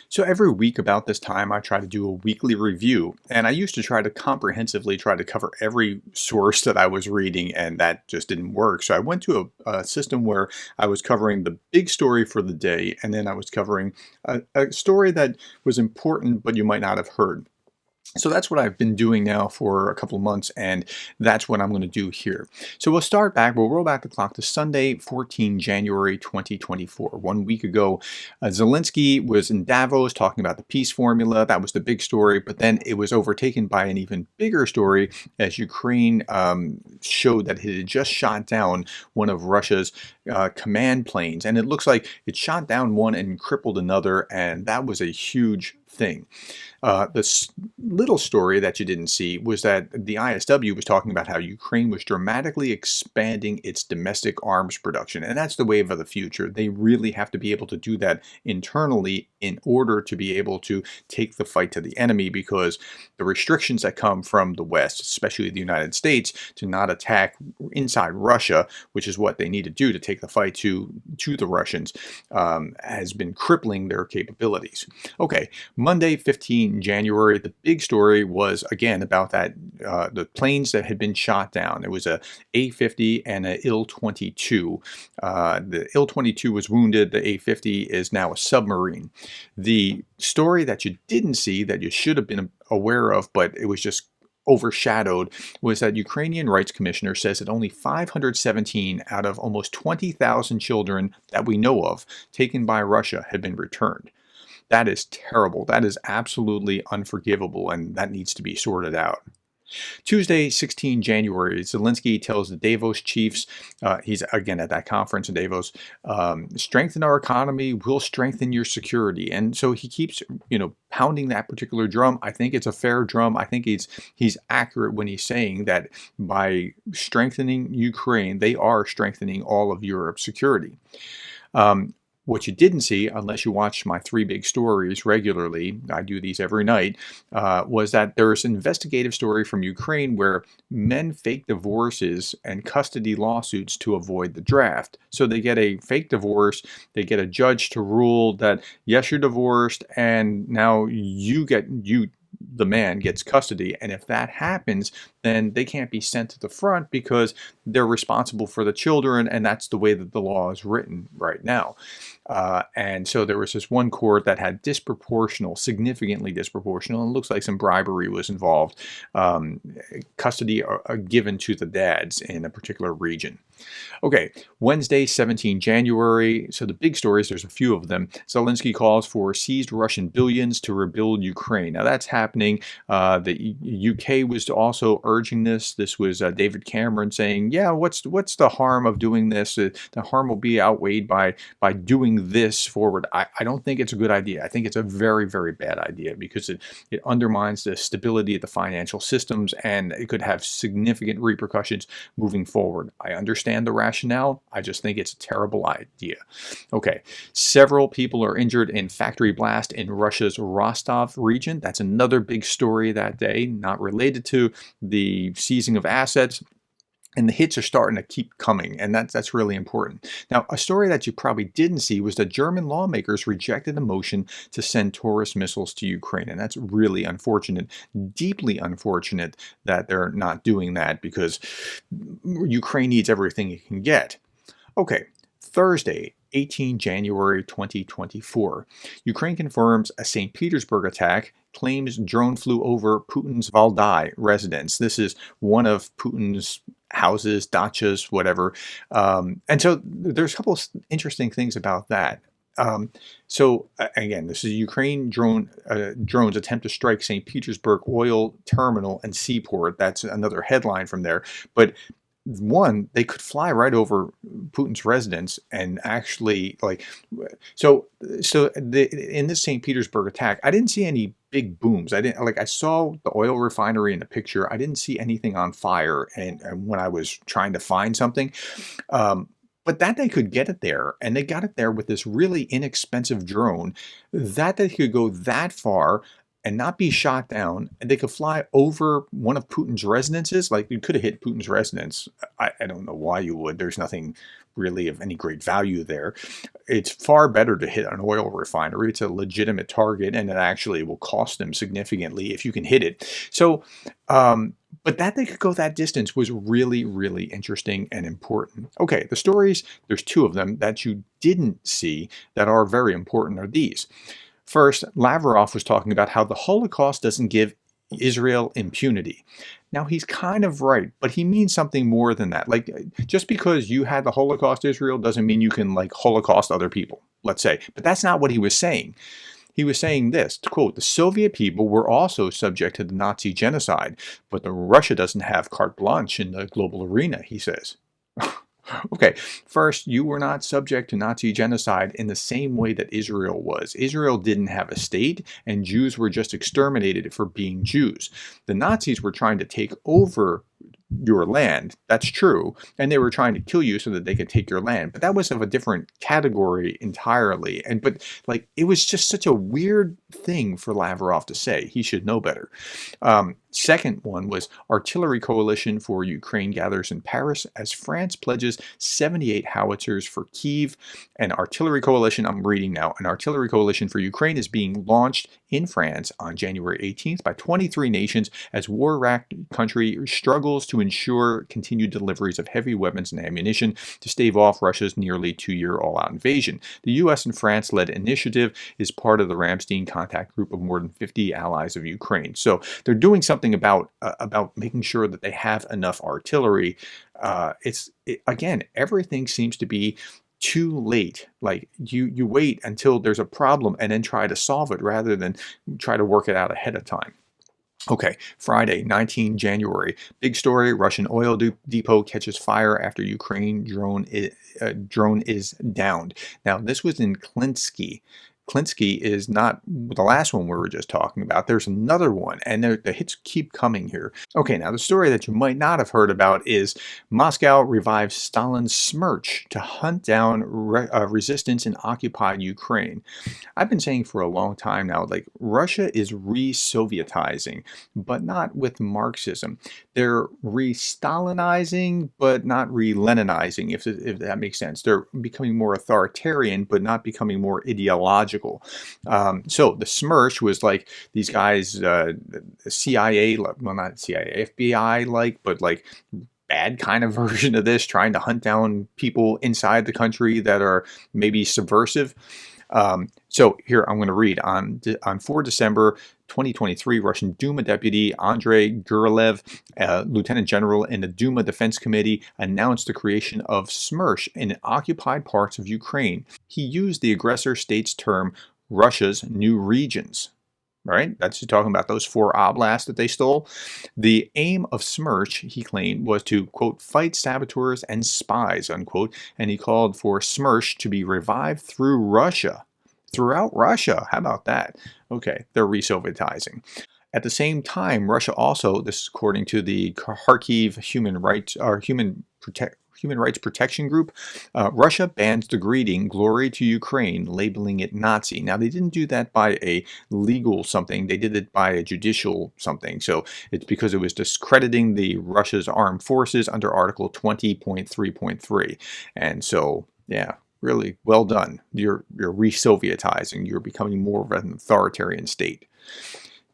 So every week about this time, I try to do a weekly review, and I used to try to comprehensively try to cover every source that I was reading, and that just didn't work. So I went to a system where I was covering the big story for the day, and then I was covering a story that was important, but you might not have heard. So that's what I've been doing now for a couple of months, and that's what I'm going to do here. So we'll roll back the clock to Sunday, 14 January 2024. 1 week ago, Zelensky was in Davos talking about the peace formula. That was the big story, but then it was overtaken by an even bigger story as Ukraine showed that it had just shot down one of Russia's command planes, and it looks like it shot down one and crippled another, and that was a huge thing. The little story that you didn't see was that the ISW was talking about how Ukraine was dramatically expanding its domestic arms production, and that's the wave of the future. They really have to be able to do that internally in order to be able to take the fight to the enemy, because the restrictions that come from the West, especially the United States, to not attack inside Russia, which is what they need to do to take the fight to the Russians, has been crippling their capabilities. Okay, Monday, 15 January, the big story was again about that the planes that had been shot down. It was a A-50 and a Il-22. The Il-22 was wounded. The A-50 is now a submarine. The story that you didn't see, that you should have been aware of, but it was just overshadowed, was that Ukrainian Rights Commissioner says that only 517 out of almost 20,000 children that we know of taken by Russia had been returned. That is terrible. That is absolutely unforgivable, and that needs to be sorted out. Tuesday, 16 January, Zelensky tells the Davos chiefs, he's again at that conference in Davos, strengthen our economy, will strengthen your security. And so he keeps, pounding that particular drum. I think it's a fair drum. I think he's accurate when he's saying that by strengthening Ukraine, they are strengthening all of Europe's security. What you didn't see, unless you watch my three big stories regularly, I do these every night, was that there's an investigative story from Ukraine where men fake divorces and custody lawsuits to avoid the draft. So they get a fake divorce, they get a judge to rule that, yes, you're divorced, and now the man gets custody. And if that happens, then they can't be sent to the front because they're responsible for the children, and that's the way that the law is written right now. And so there was this one court that had significantly disproportional, and it looks like some bribery was involved, custody given to the dads in a particular region. Okay, Wednesday, 17 January. So the big stories, there's a few of them. Zelensky calls for seized Russian billions to rebuild Ukraine. Now that's happening. The UK was also urging this. This was David Cameron saying, yeah, what's the harm of doing this? The harm will be outweighed by doing this forward. I don't think it's a good idea. I think it's a very, very bad idea because it undermines the stability of the financial systems, and it could have significant repercussions moving forward. I understand the rationale. I just think it's a terrible idea. Okay, several people are injured in factory blast in Russia's Rostov region. That's another big story that day, not related to the seizing of assets. And the hits are starting to keep coming, and that's really important. Now, a story that you probably didn't see was that German lawmakers rejected a motion to send Taurus missiles to Ukraine, and that's really unfortunate, deeply unfortunate that they're not doing that, because Ukraine needs everything it can get. Okay, Thursday, 18 January 2024. Ukraine confirms a St. Petersburg attack, claims drone flew over Putin's Valdai residence. This is one of Putin's houses, dachas, whatever. And so there's a couple of interesting things about that. Again, this is Ukraine drones attempt to strike St. Petersburg oil terminal and seaport. That's another headline from there. But one, they could fly right over Putin's residence and actually in this St. Petersburg attack, I didn't see any big booms. I saw the oil refinery in the picture. I didn't see anything on fire, and when I was trying to find something, but that they could get it there, and they got it there with this really inexpensive drone, that they could go that far and not be shot down, and they could fly over one of Putin's residences. Like, you could have hit Putin's residence. I don't know why you would. There's nothing really of any great value there. It's far better to hit an oil refinery. It's a legitimate target, and it actually will cost them significantly if you can hit it. So, but that they could go that distance was really, really interesting and important. Okay, the stories, there's two of them that you didn't see that are very important are these. First, Lavrov was talking about how the Holocaust doesn't give Israel impunity. Now, he's kind of right, but he means something more than that. Like, just because you had the Holocaust, Israel, doesn't mean you can, like, Holocaust other people, let's say. But that's not what he was saying. He was saying this, to quote, the Soviet people were also subject to the Nazi genocide, but Russia doesn't have carte blanche in the global arena, he says. Okay, first, you were not subject to Nazi genocide in the same way that Israel was. Israel didn't have a state, and Jews were just exterminated for being Jews. The Nazis were trying to take over your land, that's true, and they were trying to kill you so that they could take your land, but that was of a different category entirely. But like, it was just such a weird thing for Lavrov to say. He should know better. Second one was artillery coalition for Ukraine gathers in Paris as France pledges 78 howitzers for Kyiv. An artillery coalition, I'm reading now, an artillery coalition for Ukraine is being launched in France on January 18th by 23 nations as war-racked country struggles to ensure continued deliveries of heavy weapons and ammunition to stave off Russia's nearly 2-year all-out invasion. The U.S. and France-led initiative is part of the Ramstein contact group of more than 50 allies of Ukraine. So they're doing something about making sure that they have enough artillery. Again, everything seems to be too late. Like you wait until there's a problem and then try to solve it rather than try to work it out ahead of time. Okay, Friday, 19 January. Big story, Russian oil depot catches fire after Ukraine drone is downed. Now, this was in Klinsky. Klinsky is not the last one we were just talking about. There's another one, and the hits keep coming here. Okay, now the story that you might not have heard about is Moscow revives Stalin's smirch to hunt down resistance in occupied Ukraine. I've been saying for a long time now, like, Russia is re-Sovietizing, but not with Marxism. They're re-Stalinizing, but not re-Leninizing, if that makes sense. They're becoming more authoritarian, but not becoming more ideological. So the smirch was like these guys, CIA, well, not CIA, FBI like, but like bad kind of version of this, trying to hunt down people inside the country that are maybe subversive. So here I'm going to read on 4 December 2023, Russian Duma deputy Andrei Gerdes, lieutenant general in the Duma Defense Committee, announced the creation of smirch in occupied parts of Ukraine. He used the aggressor state's term, Russia's new regions. Right? That's talking about those 4 oblasts that they stole. The aim of smirch, he claimed, was to, quote, fight saboteurs and spies, unquote, and he called for smirch to be revived throughout Russia. How about that? Okay, they're re-Sovietizing. At the same time, Russia also, this is according to the Kharkiv Human Rights Protection Group, Russia bans the greeting "Glory to Ukraine," labeling it Nazi. Now, they didn't do that by a legal something. They did it by a judicial something. So it's because it was discrediting the Russia's armed forces under Article 20.3.3. And so, yeah, really well done. You're re-Sovietizing. You're becoming more of an authoritarian state.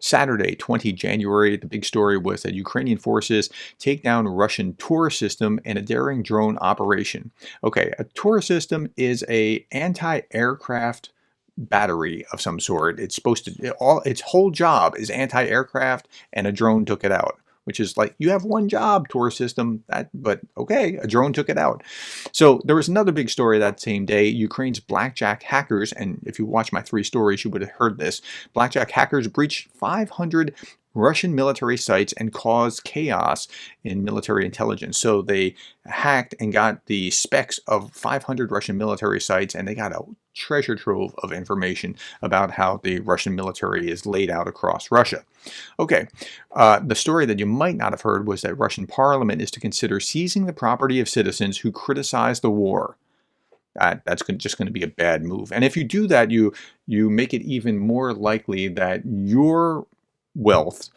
Saturday, 20 January, the big story was that Ukrainian forces take down a Russian Tor system in a daring drone operation. Okay, a Tor system is a anti-aircraft battery of some sort. It's supposed to, its whole job is anti-aircraft, and a drone took it out. Which is like, you have one job, Tor system, but okay, a drone took it out. So there was another big story that same day. Ukraine's blackjack hackers, and if you watch my 3 stories, you would have heard this. Blackjack hackers breached 500 Russian military sites and caused chaos in military intelligence. So they hacked and got the specs of 500 Russian military sites, and they got a treasure trove of information about how the Russian military is laid out across Russia. Okay, the story that you might not have heard was that Russian parliament is to consider seizing the property of citizens who criticize the war. That's just going to be a bad move. And if you do that, you make it even more likely that your wealth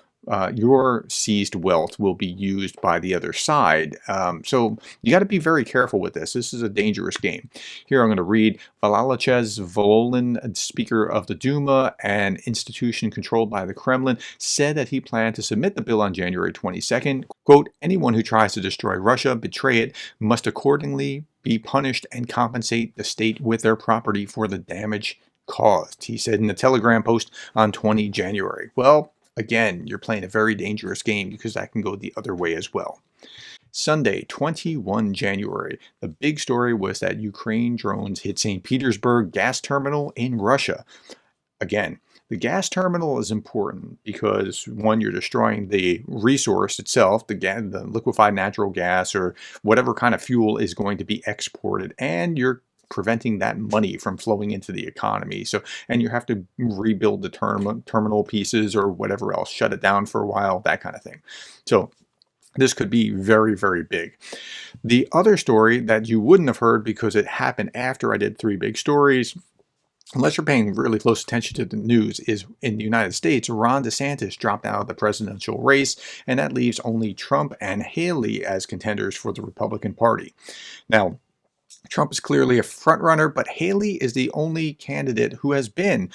your seized wealth will be used by the other side. So you got to be very careful with this. This is a dangerous game. Here I'm going to read Vladimir Volin, Speaker of the Duma, an institution controlled by the Kremlin, said that he planned to submit the bill on January 22nd. Quote, anyone who tries to destroy Russia, betray it, must accordingly be punished and compensate the state with their property for the damage caused, he said in a Telegram post on 20 January. Well, again, you're playing a very dangerous game because that can go the other way as well. Sunday, 21 January, the big story was that Ukraine drones hit St. Petersburg gas terminal in Russia. Again, the gas terminal is important because, one, you're destroying the resource itself, the liquefied natural gas or whatever kind of fuel is going to be exported, and you're preventing that money from flowing into the economy. So, and you have to rebuild the terminal pieces or whatever else, shut it down for a while, that kind of thing. So this could be very, very big. The other story that you wouldn't have heard because it happened after I did 3 big stories, unless you're paying really close attention to the news, is in the United States, Ron DeSantis dropped out of the presidential race, and that leaves only Trump and Haley as contenders for the Republican Party. Now, Trump is clearly a frontrunner, but Haley is the only candidate who has been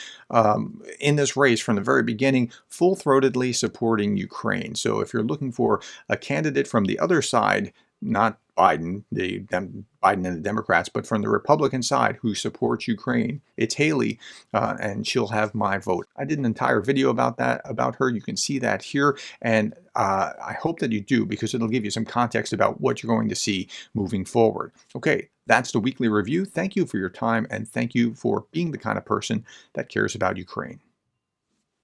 in this race from the very beginning, full-throatedly supporting Ukraine. So if you're looking for a candidate from the other side, not Biden, Biden and the Democrats, but from the Republican side who supports Ukraine, it's Haley, and she'll have my vote. I did an entire video about her. You can see that here, and I hope that you do because it'll give you some context about what you're going to see moving forward. Okay, that's the weekly review. Thank you for your time, and thank you for being the kind of person that cares about Ukraine.